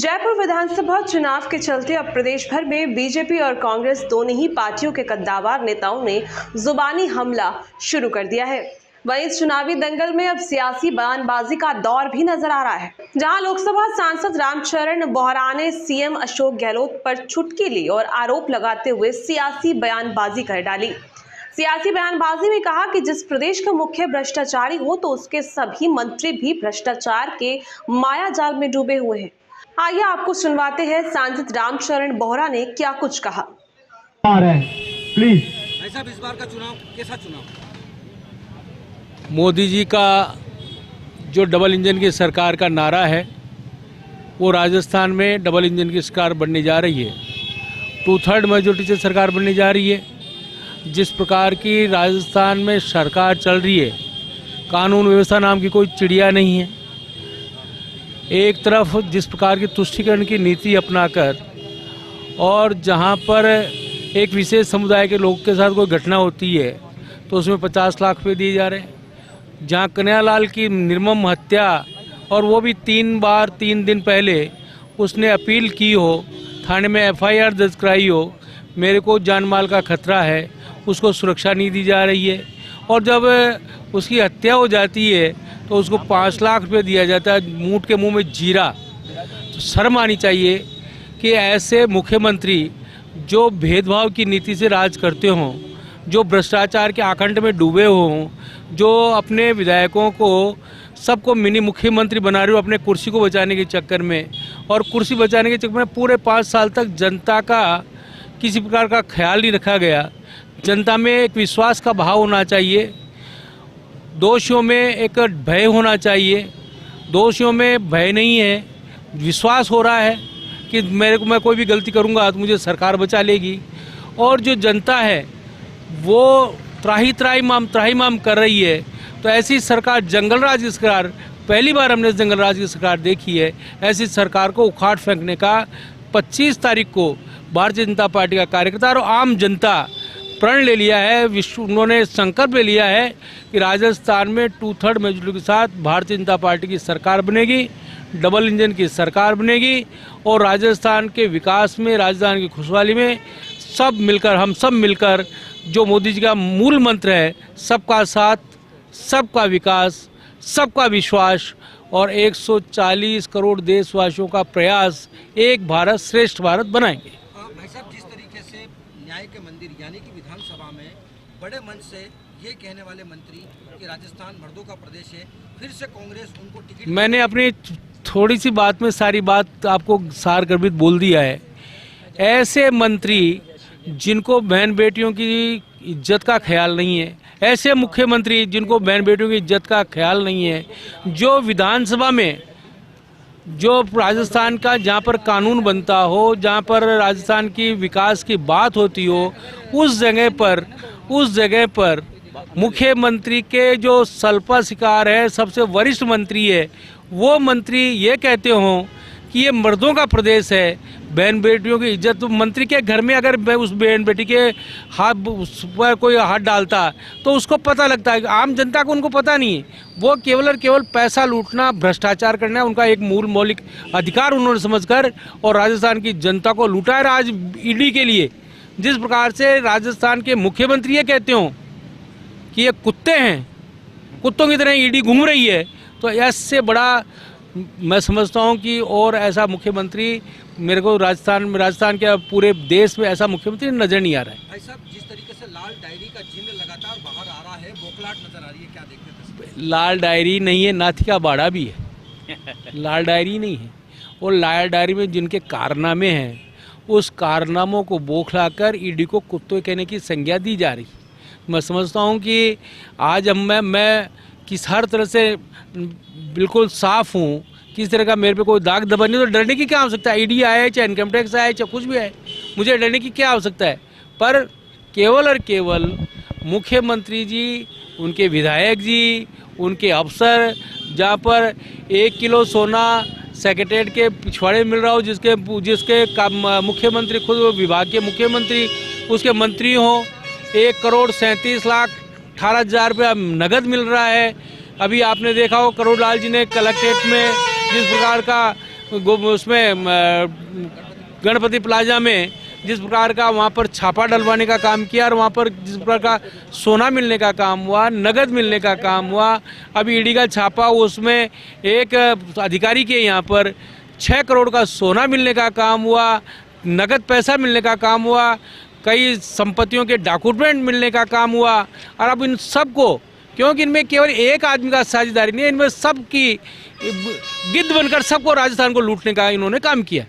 जयपुर विधानसभा चुनाव के चलते अब प्रदेश भर में बीजेपी और कांग्रेस दोनों ही पार्टियों के कद्दावर नेताओं ने जुबानी हमला शुरू कर दिया है। वहीं इस चुनावी दंगल में अब सियासी बयानबाजी का दौर भी नजर आ रहा है, जहां लोकसभा सांसद रामचरण बोहरा ने सीएम अशोक गहलोत पर चुटकी ली और आरोप लगाते हुए सियासी बयानबाजी कर डाली। सियासी बयानबाजी में कहा कि जिस प्रदेश का मुख्य भ्रष्टाचारी हो तो उसके सभी मंत्री भी भ्रष्टाचार के माया जाल में डूबे हुए हैं। आइए आपको सुनवाते हैं सांसद रामचरण बोहरा ने क्या कुछ कहा। प्लीज ऐसा इस बार का चुनाव कैसा चुनाव? मोदी जी का जो डबल इंजन की सरकार का नारा है वो राजस्थान में डबल इंजन की सरकार बनने जा रही है। 2/3 मेजोरिटी से सरकार बनने जा रही है। जिस प्रकार की राजस्थान में सरकार चल रही है, कानून व्यवस्था नाम की कोई चिड़िया नहीं है। एक तरफ जिस प्रकार की तुष्टीकरण की नीति अपनाकर और जहां पर एक विशेष समुदाय के लोग के साथ कोई घटना होती है तो उसमें 50 लाख रुपये दिए जा रहे हैं। जहां कन्हैयालाल की निर्मम हत्या और वो भी 3 दिन पहले उसने अपील की हो, थाने में FIR दर्ज कराई हो, मेरे को जान माल का खतरा है, उसको सुरक्षा नहीं दी जा रही है। और जब उसकी हत्या हो जाती है तो उसको 5 लाख रुपये दिया जाता है, मूठ के मुंह में जीरा। तो शर्म आनी चाहिए कि ऐसे मुख्यमंत्री जो भेदभाव की नीति से राज करते हों, जो भ्रष्टाचार के आकंठ में डूबे हों, जो अपने विधायकों को सबको मिनी मुख्यमंत्री बना रहे हो अपने कुर्सी को बचाने के चक्कर में, और कुर्सी बचाने के चक्कर में पूरे 5 साल तक जनता का किसी प्रकार का ख्याल नहीं रखा गया। जनता में एक विश्वास का भाव होना चाहिए, दोषियों में एक भय होना चाहिए। दोषियों में भय नहीं है, विश्वास हो रहा है कि मैं कोई भी गलती करूंगा तो मुझे सरकार बचा लेगी। और जो जनता है वो त्राही माम कर रही है। तो ऐसी सरकार, जंगल राज की सरकार, पहली बार हमने जंगल राज की सरकार देखी है। ऐसी सरकार को उखाड़ फेंकने का 25 तारीख को भारतीय जनता पार्टी का कार्यकर्ता और आम जनता प्रण ले लिया है। उन्होंने संकल्प ले लिया है कि राजस्थान में 2/3 मेजोरिटी के साथ भारतीय जनता पार्टी की सरकार बनेगी, डबल इंजन की सरकार बनेगी। और राजस्थान के विकास में, राजस्थान की खुशहाली में हम सब मिलकर जो मोदी जी का मूल मंत्र है, सबका साथ, सबका विकास, सबका विश्वास और 140 करोड़ देशवासियों का प्रयास, एक भारत श्रेष्ठ भारत बनाएंगे। भाई साहब, जिस तरीके से न्याय के मंदिर यानी कि विधानसभा में बड़े मंच से ये कहने वाले मंत्री कि राजस्थान मर्दों का प्रदेश है, फिर से कांग्रेस उनको टिकट, मैंने अपनी थोड़ी सी बात में सारी बात आपको सारगर्भित बोल दिया है। ऐसे मंत्री जिनको बहन बेटियों की इज्जत का ख्याल नहीं है, ऐसे मुख्यमंत्री जिनको बहन बेटियों की इज्जत का ख्याल नहीं है, जो विधानसभा में, जो राजस्थान का जहाँ पर कानून बनता हो, जहाँ पर राजस्थान की विकास की बात होती हो, उस जगह पर मुख्यमंत्री के जो सल्पा शिकार है, सबसे वरिष्ठ मंत्री है, वो मंत्री ये कहते हों कि ये मर्दों का प्रदेश है, बहन बेटियों की इज्जत। तो मंत्री के घर में अगर उस बहन बेटी के उस पर कोई हाथ डालता तो उसको पता लगता है। आम जनता को उनको पता नहीं है। वो केवल और केवल पैसा लूटना, भ्रष्टाचार करना उनका एक मूल मौलिक अधिकार उन्होंने समझकर और राजस्थान की जनता को लूटा है। आज ईडी के लिए जिस प्रकार से राजस्थान के मुख्यमंत्री ये कहते हो कि ये कुत्ते हैं, कुत्तों की तरह ईडी घूम रही है, तो इससे बड़ा मैं समझता हूं कि और ऐसा मुख्यमंत्री मेरे को राजस्थान के पूरे देश में ऐसा मुख्यमंत्री नजर नहीं आ रहा है। भाई साहब, जिस तरीके से लाल डायरी का चिन्ह लगातार बाहर आ रहा है, बोखलाहट नजर आ रही है, क्या देखते थे? लाल डायरी नहीं है, नाथी का बाड़ा भी है। लाल डायरी नहीं है। और लाल डायरी में जिनके कारनामे हैं, उस कारनामों को बौखलाकर ईडी को कुत्ते कहने की संज्ञा दी जा रही। मैं समझता हूँ कि आज मैं किस हर तरह से बिल्कुल साफ हूँ, किस तरह का मेरे पे कोई दाग धब्बा नहीं। तो डरने की क्या आवश्यकता है? ईडी आए, चाहे इनकम टैक्स आए, चाहे कुछ भी आए, मुझे डरने की क्या आवश्यकता है? पर केवल और केवल मुख्यमंत्री जी, उनके विधायक जी, उनके अफसर, जहाँ पर 1 किलो सोना सेक्रेटरीट के पिछवाड़े मिल रहा हो, जिसके मुख्यमंत्री खुद विभाग के मुख्यमंत्री, उसके मंत्री हों, 1,37,18,000 रुपया नगद मिल रहा है। अभी आपने देखा हो करोड़ लाल जी ने कलेक्ट्रेट में जिस प्रकार का उसमें गणपति प्लाजा में जिस प्रकार का वहाँ पर छापा डलवाने का काम किया और वहाँ पर जिस प्रकार का सोना मिलने का काम हुआ, नगद मिलने का काम हुआ, अभी ईडी का छापा उसमें एक अधिकारी के यहाँ पर 6 करोड़ का सोना मिलने का काम हुआ, नगद पैसा मिलने का काम हुआ, कई संपत्तियों के डॉक्यूमेंट मिलने का काम हुआ। और अब इन सब को, क्योंकि इनमें केवल एक आदमी का साझेदारी नहीं है, इनमें सब की गिद्ध बनकर सबको राजस्थान को लूटने का इन्होंने काम किया।